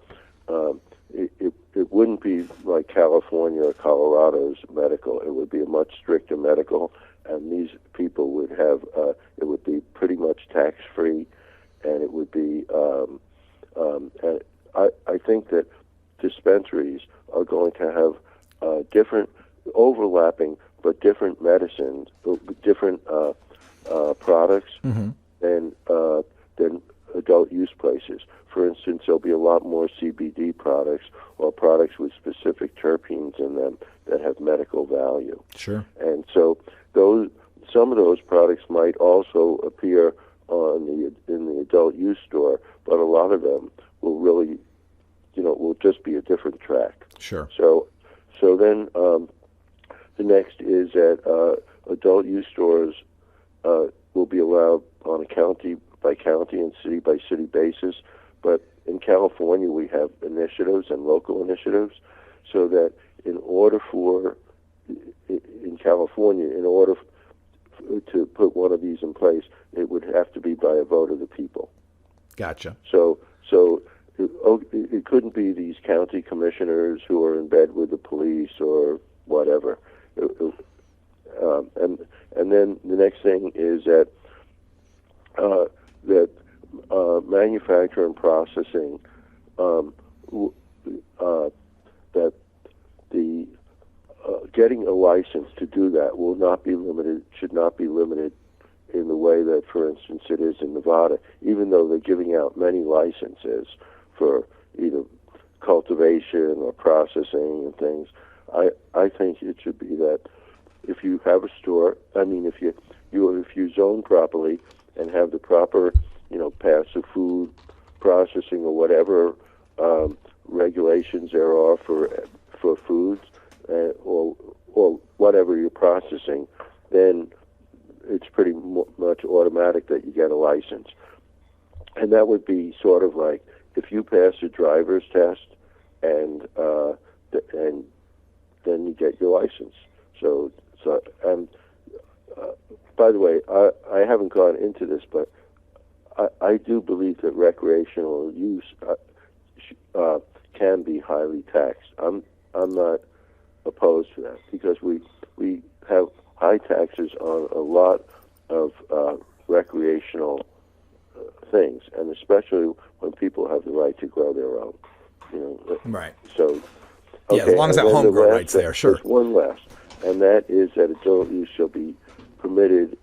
it wouldn't be like California or Colorado's medical. It would be a much stricter medical, and these people would have, it would be pretty much tax-free, and it would be, and I think that dispensaries are going to have different, overlapping, but different medicines, different products than adult use places. For instance, there'll be a lot more CBD products or products with specific terpenes in them that have medical value. Sure. And so some of those products might also appear in the adult use store, but a lot of them will really, will just be a different track. Sure. So then the next is that adult use stores will be allowed on a county by county and city by city basis, but in California we have initiatives and local initiatives, so that in order to put one of these in place, it would have to be by a vote of the people. Gotcha. So it couldn't be these county commissioners who are in bed with the police or whatever. And then the next thing is that manufacture and processing, that the getting a license to do that should not be limited in the way that, for instance, it is in Nevada, even though they're giving out many licenses for either cultivation or processing and things. I think it should be that if you have a store, if you zone properly and have the proper, passive food processing or whatever regulations there are for foods or whatever you're processing, then it's pretty much automatic that you get a license. And that would be sort of like if you pass a driver's test and then you get your license. So by the way, I haven't gone into this, but I do believe that recreational use can be highly taxed. I'm not opposed to that because we have high taxes on a lot of recreational things, and especially when people have the right to grow their own. Right. So, yeah, as long as that home grow right's there, sure. There's one last, and that is that adult use shall be permitted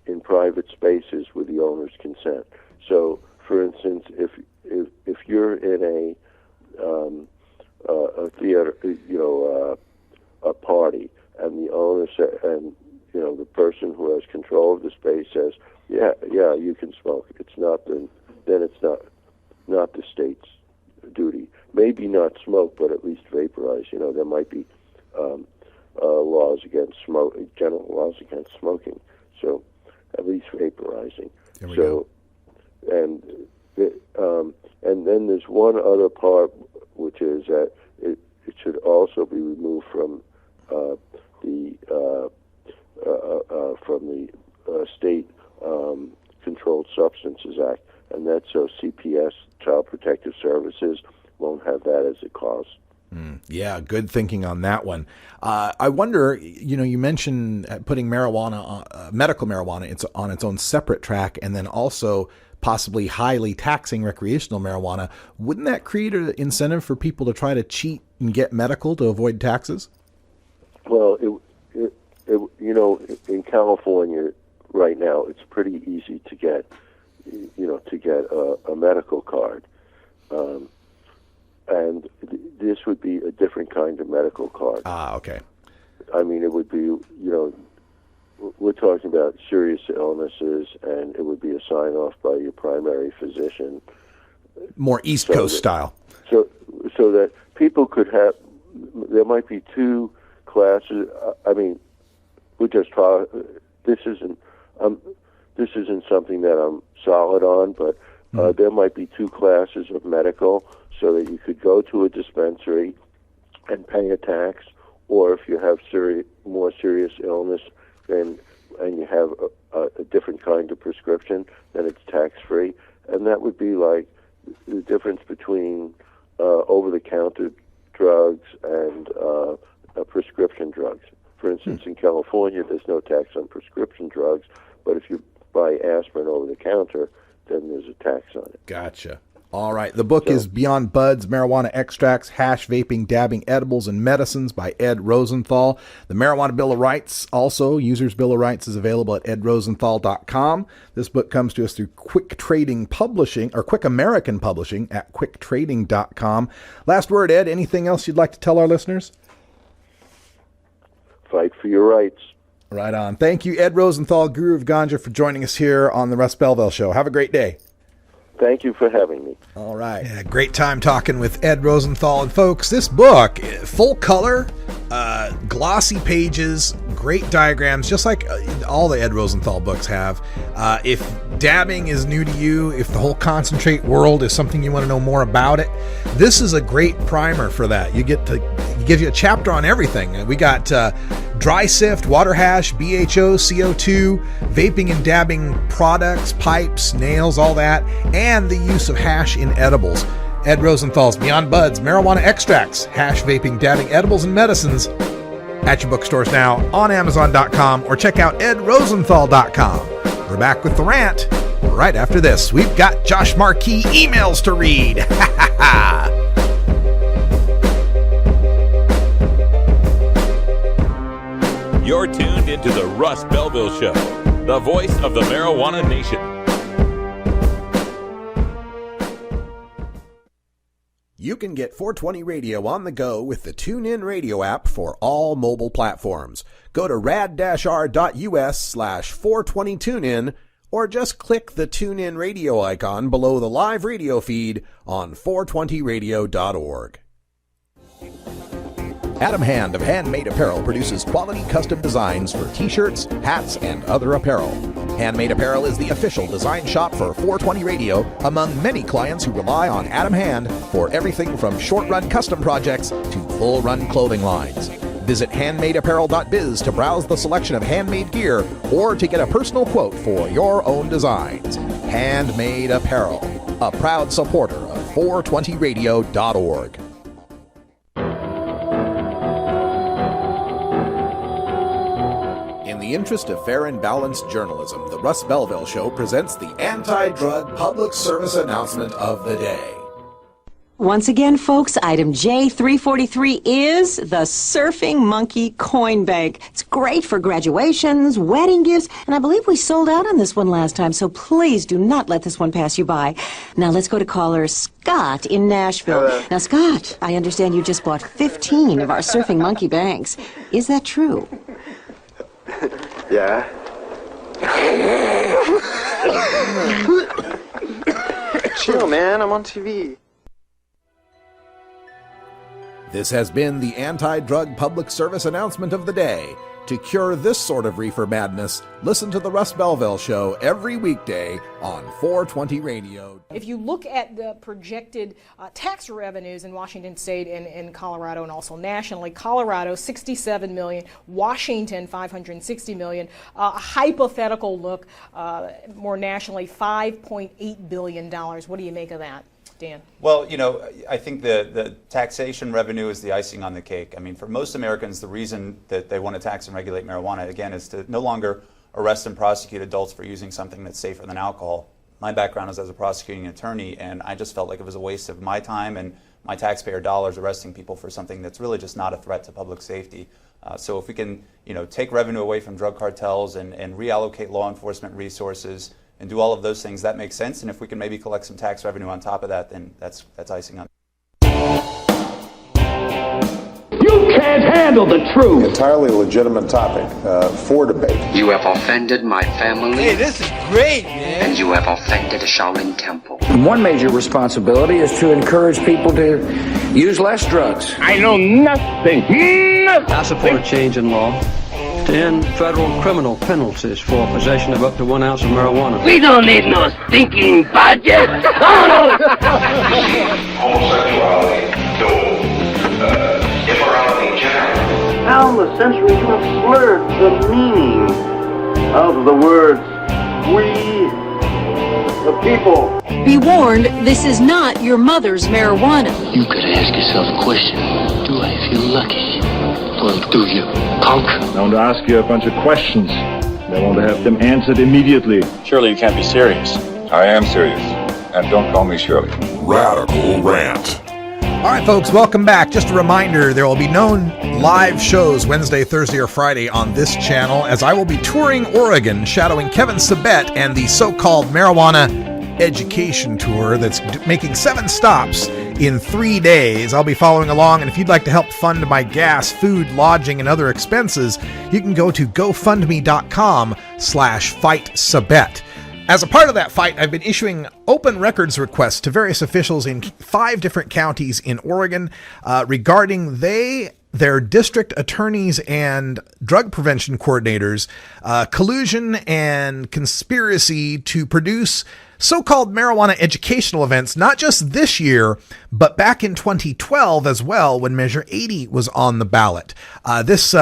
in private spaces with the owner's consent. So, for instance, if you're in a theater, a party, and the owner and the person who has control of the space says, yeah, you can smoke. It's not then it's not the state's duty. Maybe not smoke, but at least vaporize. There might be laws against general laws against smoking. So at least vaporizing. There we go. And then there's one other part, which is that it should also be removed from the state Controlled Substances Act, and that's so CPS, Child Protective Services, won't have that as a cause. Yeah, good thinking on that one. I wonder, you mentioned putting marijuana, medical marijuana, on its own separate track, and then also possibly highly taxing recreational marijuana. Wouldn't that create an incentive for people to try to cheat and get medical to avoid taxes? Well, in California right now, it's pretty easy to get, a medical card. And this would be a different kind of medical card. Ah, okay. I mean, it would be, we're talking about serious illnesses, and it would be a sign-off by your primary physician. More East Coast style. So that people could have, there might be two classes. I mean, we just talk. This isn't something that I'm solid on, but there might be two classes of medical, so that you could go to a dispensary and pay a tax, or if you have more serious illness, and you have a different kind of prescription, then it's tax-free. And that would be like the difference between over-the-counter drugs and prescription drugs. For instance, in California, there's no tax on prescription drugs, but if you buy aspirin over-the-counter, then there's a tax on it. Gotcha. All right. The book is Beyond Buds, Marijuana Extracts, Hash, Vaping, Dabbing, Edibles, and Medicines by Ed Rosenthal. The Marijuana Bill of Rights, also, User's Bill of Rights, is available at edrosenthal.com. This book comes to us through Quick Trading Publishing, or Quick American Publishing at quicktrading.com. Last word, Ed, anything else you'd like to tell our listeners? Fight for your rights. Right on. Thank you, Ed Rosenthal, Guru of Ganja, for joining us here on the Russ Belville Show. Have a great day. Thank you for having me. All right. Yeah, great time talking with Ed Rosenthal. And folks, this book, full color, glossy pages, great diagrams, just like all the Ed Rosenthal books have. If dabbing is new to you, if the whole concentrate world is something you want to know more about it, this is a great primer for that. It gives you a chapter on everything. We got dry sift, water hash, BHO, CO2, vaping and dabbing products, pipes, nails, all that, and the use of hash in edibles. Ed Rosenthal's Beyond Buds, Marijuana Extracts, Hash, Vaping, Dabbing, Edibles, and Medicines at your bookstores now, on Amazon.com, or check out edrosenthal.com. We're back with the rant right after this. We've got Josh Marquis emails to read. Ha ha ha! You're tuned into the Russ Belville Show, the voice of the marijuana nation. You can get 420 Radio on the go with the TuneIn Radio app for all mobile platforms. Go to rad-r.us/420tunein or just click the TuneIn Radio icon below the live radio feed on 420radio.org. Adam Hand of Handmade Apparel produces quality custom designs for t-shirts, hats, and other apparel. Handmade Apparel is the official design shop for 420 Radio among many clients who rely on Adam Hand for everything from short-run custom projects to full-run clothing lines. Visit handmadeapparel.biz to browse the selection of handmade gear or to get a personal quote for your own designs. Handmade Apparel, a proud supporter of 420radio.org. In the interest of fair and balanced journalism, the Russ Belville Show presents the anti-drug public service announcement of the day. Once again, folks, item J343 is the Surfing Monkey Coin Bank. It's great for graduations, wedding gifts, and I believe we sold out on this one last time, so please do not let this one pass you by. Now let's go to caller Scott in Nashville. Hello. Now, Scott, I understand you just bought 15 of our Surfing Monkey Banks. Is that true? Yeah. Chill, man. I'm on TV. This has been the anti-drug public service announcement of the day. To cure this sort of reefer madness, listen to the Russ Belville Show every weekday on 420 Radio. If you look at the projected tax revenues in Washington State and in Colorado and also nationally, Colorado 67 million, Washington 560 million, a hypothetical look more nationally $5.8 billion. What do you make of that, Dan? Well, you know, I think the taxation revenue is the icing on the cake. I mean, for most Americans, the reason that they want to tax and regulate marijuana, again, is to no longer arrest and prosecute adults for using something that's safer than alcohol. My background is as a prosecuting attorney, and I just felt like it was a waste of my time and my taxpayer dollars arresting people for something that's really just not a threat to public safety. So if we can, you know, take revenue away from drug cartels and reallocate law enforcement resources and do all of those things, that makes sense. And if we can maybe collect some tax revenue on top of that, then that's icing on. You can't handle the truth. Entirely legitimate topic for debate. You have offended my family. Hey, this is great, man. And you have offended the Shaolin Temple. One major responsibility is to encourage people to use less drugs. I know nothing. I support a change in law to end federal criminal penalties for possession of up to 1 ounce of marijuana. We don't need no stinking budget. Homosexuality, immorality generally. How in the century you have slurred the meaning of the words we, the people. Be warned, this is not your mother's marijuana. You could ask yourself a question. Do I feel lucky? Well, do you, punk? I want to ask you a bunch of questions. I want to have them answered immediately. Surely you can't be serious. I am serious. And don't call me Shirley. Radical Rant. All right, folks, welcome back. Just a reminder, there will be no live shows Wednesday, Thursday, or Friday on this channel, as I will be touring Oregon, shadowing Kevin Sabet and the so-called marijuana education tour that's making 7 stops in 3 days. I'll be following along, and if you'd like to help fund my gas, food, lodging, and other expenses, you can go to gofundme.com/fightsabet. As a part of that fight, I've been issuing open records requests to various officials in 5 different counties in Oregon regarding their district attorneys and drug prevention coordinators collusion and conspiracy to produce so-called marijuana educational events, not just this year, but back in 2012 as well, when Measure 80 was on the ballot. This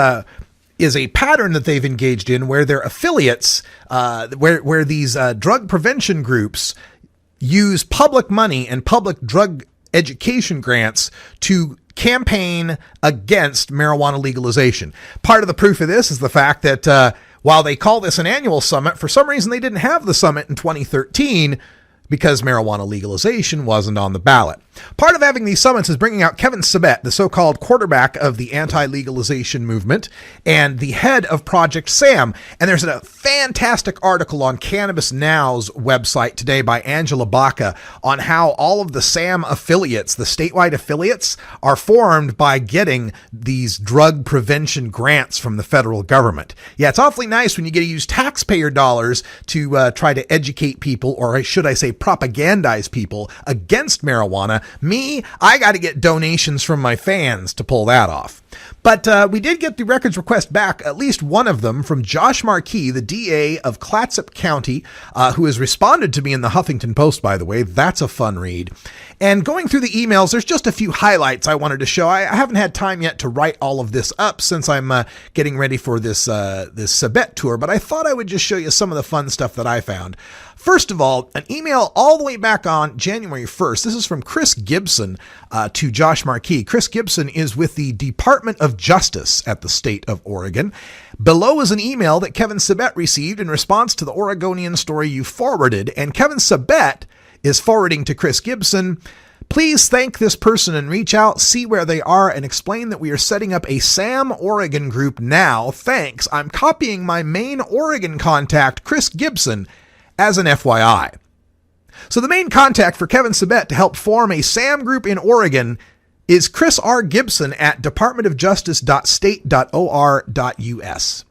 is a pattern that they've engaged in where their affiliates, where these drug prevention groups use public money and public drug education grants to campaign against marijuana legalization. Part of the proof of this is the fact that while they call this an annual summit, for some reason they didn't have the summit in 2013 because marijuana legalization wasn't on the ballot. Part of having these summits is bringing out Kevin Sabet, the so-called quarterback of the anti-legalization movement and the head of Project SAM. And there's a fantastic article on Cannabis Now's website today by Angela Baca on how all of the SAM affiliates, the statewide affiliates, are formed by getting these drug prevention grants from the federal government. Yeah, it's awfully nice when you get to use taxpayer dollars to try to educate people, or should I say propagandize people against marijuana. Me, I got to get donations from my fans to pull that off. But we did get the records request back, at least one of them, from Josh Markey, the DA of Clatsop County, who has responded to me in the Huffington Post, by the way. That's a fun read. And going through the emails, there's just a few highlights I wanted to show. I haven't had time yet to write all of this up since I'm getting ready for this Sabet tour, but I thought I would just show you some of the fun stuff that I found. First of all, an email all the way back on January 1st. This is from Chris Gibson to Josh Markey. Chris Gibson is with the Department of Justice at the state of Oregon. Below is an email that Kevin Sabet received in response to the Oregonian story you forwarded, and Kevin Sabet is forwarding to Chris Gibson. Please thank this person and reach out, see where they are, and explain that we are setting up a Sam Oregon group now. Thanks. I'm copying my main Oregon contact, Chris Gibson, as an FYI. So the main contact for Kevin Sabet to help form a SAM group in Oregon is Chris R. Gibson at departmentofjustice.state.or.us.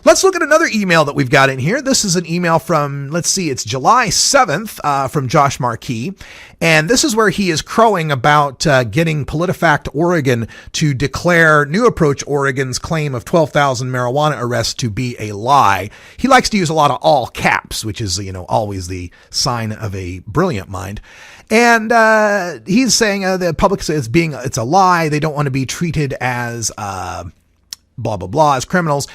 Let's look at another email that we've got in here. This is an email from, it's July 7th from Josh Markey. And this is where he is crowing about getting PolitiFact Oregon to declare New Approach Oregon's claim of 12,000 marijuana arrests to be a lie. He likes to use a lot of all caps, which is, always the sign of a brilliant mind. And he's saying the public says it's a lie. They don't want to be treated as blah, blah, blah, as criminals.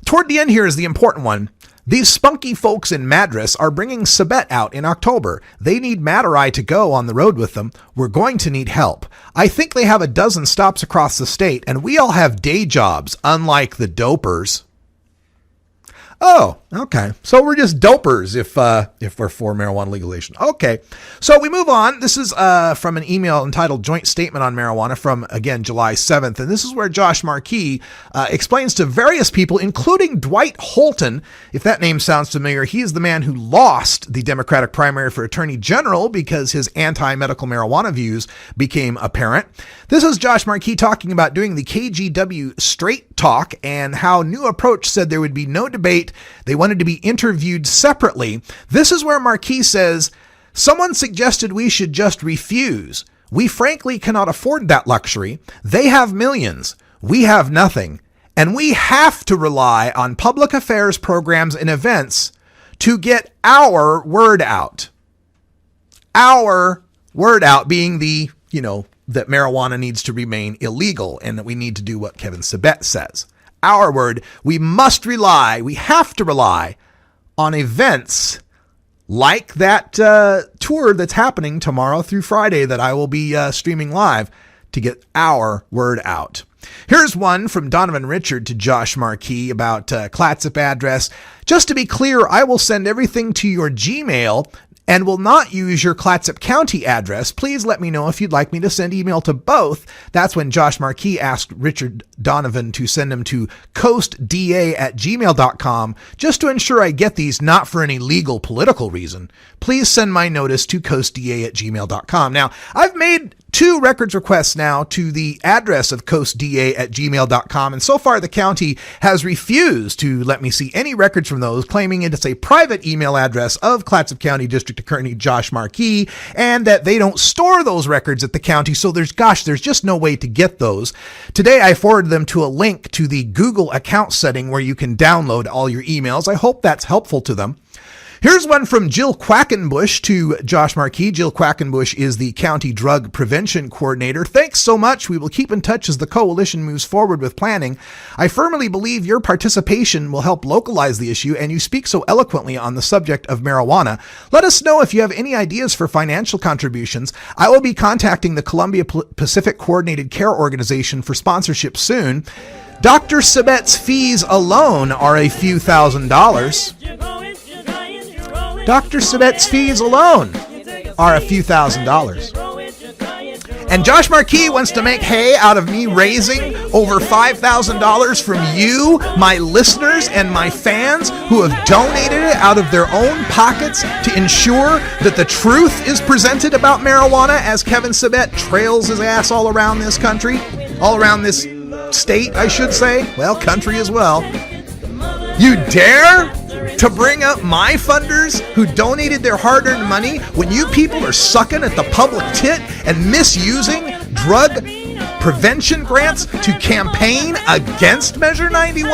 Toward the end here is the important one. These spunky folks in Madras are bringing Sabet out in October. They need Madurai to go on the road with them. We're going to need help. I think they have a dozen stops across the state, and we all have day jobs, unlike the dopers. Oh, okay. So we're just dopers if we're for marijuana legalization. Okay. So we move on. This is from an email entitled Joint Statement on Marijuana from, again, July 7th. And this is where Josh Markey explains to various people, including Dwight Holton. If that name sounds familiar, he is the man who lost the Democratic primary for Attorney General because his anti-medical marijuana views became apparent. This is Josh Markey talking about doing the KGW Straight Talk and how New Approach said there would be no debate. They wanted to be interviewed separately. This is where Markey says, someone suggested we should just refuse. We frankly cannot afford that luxury. They have millions. We have nothing. And we have to rely on public affairs programs and events to get our word out. Our word out being the, that marijuana needs to remain illegal and that we need to do what Kevin Sabet says. Our word, we have to rely on events like that tour that's happening tomorrow through Friday that I will be streaming live to get our word out. Here's one from Donovan Richard to Josh Markey about Clatsop address. Just to be clear, I will send everything to your Gmail and will not use your Clatsop County address. Please let me know if you'd like me to send email to both. That's when Josh Markey asked Richard Donovan to send them to coastda@gmail.com just to ensure I get these, not for any legal political reason. Please send my notice to coastda@gmail.com. Now, I've made 2 records requests now to the address of coastda@gmail.com, and so far the county has refused to let me see any records from those, claiming it is a private email address of Clatsop County District Attorney Josh Markey, and that they don't store those records at the county, so there's just no way to get those. Today I forwarded them to a link to the Google account setting where you can download all your emails. I hope that's helpful to them. Here's one from Jill Quackenbush to Josh Markey. Jill Quackenbush is the County Drug Prevention Coordinator. Thanks so much. We will keep in touch as the coalition moves forward with planning. I firmly believe your participation will help localize the issue, and you speak so eloquently on the subject of marijuana. Let us know if you have any ideas for financial contributions. I will be contacting the Columbia Pacific Coordinated Care Organization for sponsorship soon. Dr. Sabet's fees alone are a few $1,000s. Dr. Sabet's fees alone are a few $1,000s. And Josh Markey wants to make hay out of me raising over $5,000 from you, my listeners, and my fans who have donated it out of their own pockets to ensure that the truth is presented about marijuana as Kevin Sabet trails his ass all around this country, all around this state, I should say. Well, country as well. You dare to bring up my funders who donated their hard-earned money when you people are sucking at the public tit and misusing drug prevention grants to campaign against Measure 91?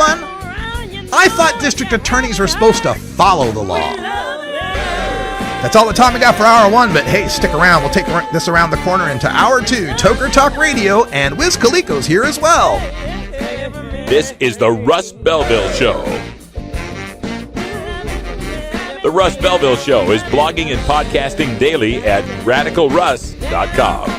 I thought district attorneys were supposed to follow the law. That's all the time we got for Hour 1, but hey, stick around. We'll take this around the corner into Hour 2, Toker Talk Radio, and Wiz Khalifa's here as well. This is the Russ Belville Show. The Russ Belville Show is blogging and podcasting daily at radicalruss.com.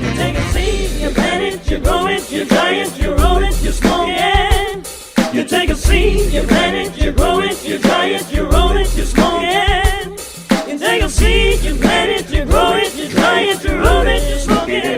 You take a seed, you plant it, you grow it, you dry it, you roll it, you smoke it. You take a seed, you plant it, you grow it, you dry it, you roll it, you smoke it.